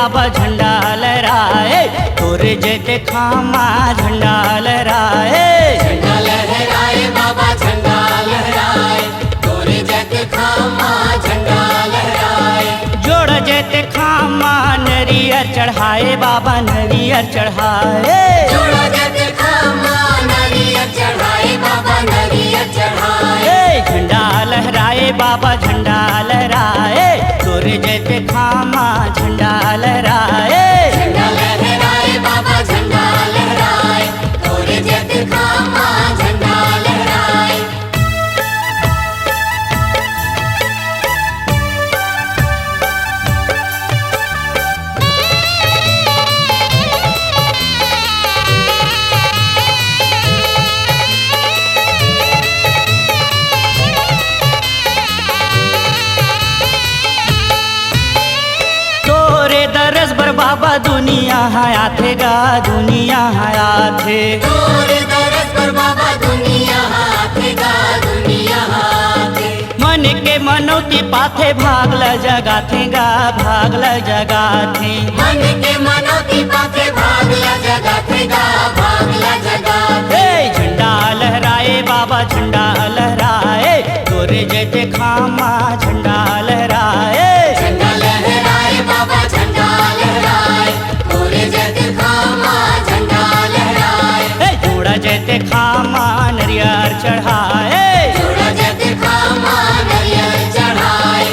बाबा झंडा लहराए, तोरे जैते खामा झंडा लहराए। झंडा लहराए बाबा झंडा लहराए, तोरे जैते खामा झंडा लहराए। जोड़ जैते खामा नरियर चढ़ाए बाबा नरियर चढ़ाए। जोड़ा जैते खामा नरियर चढ़ाए बाबा नरियर चढ़ाए। झंडा लहराए बाबा झंडा लहराए, तोरे जैते खामा झंडा लहराए। झंडा लहराए बाबा झंडा लहराए, तोरे जैते खामा झंडा लहराए। दरस बर बाबा दुनिया हयाथे गा दुनिया हयाथे। तोरे दरस पर बाबा दुनिया हाथे गा दुनिया हाथे। मन के मनौती पाथे भागल जगाथे गा भागल जगाथे। मन के मनौती पाथे भागला जगाथे गा भागला जगाथे। झंडा लहराए बाबा झंडा लहराए, तोरे जैते खामा झंडा लहराए। झंडा लहराए बाबा झंडा लहराए, तोरे जैते खामा झंडा लहराए। जोड़ा जैते खामा नरियर चढ़ाए। जोड़ा जैते खामा नरियर चढ़ाए।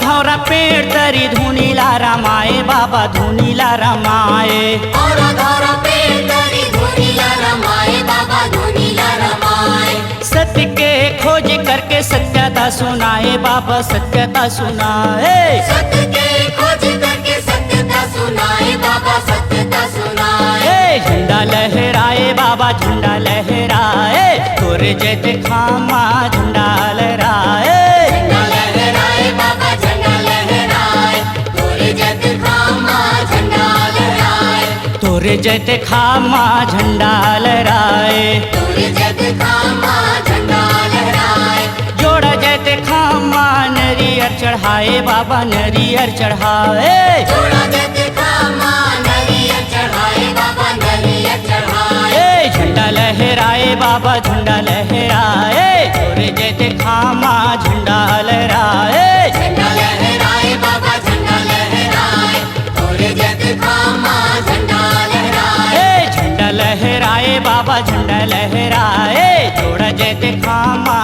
धौरा पेड़ तरी धुनीला रमाए बाबा धुनीला रमाए। और धौरा पेड़ तरी धुनीला रमाए बाबा धुनीला रमाए। सत्य के खोज करके सत्यता सुनाए बाबा सत्यता सुनाए। सत्य के खोज करके सत्यता सुनाए बाबा सत्यता सुनाए। झंडा लहराए बाबा झंडा लहराए, तोरे जैते खामा झंडा लहराए। झंडा लहराए बाबा झंडा लहराए, तोरे जैते खामा झंडा लहराए। तोरे जैते खामा झंडा लहराए। तोरे जैते खामा झंडा लहराए। जोड़ा जैते खामा नरियर चढ़ाए बाबा नरियर चढ़ाए। जोड़ा जैते खामा नरियर चढ़ाए बाबा नरियर चढ़ाए। झंडा लहराए बाबा झंडा लहराए, तोरे जैते खामा झंडा लहराए। झंडा लहराए बाबा झंडा लहराए, तोरे जैते खामा झंडा लहराए। झंडा लहराए बाबा झंडा लहराए, जोड़ा जैते खामा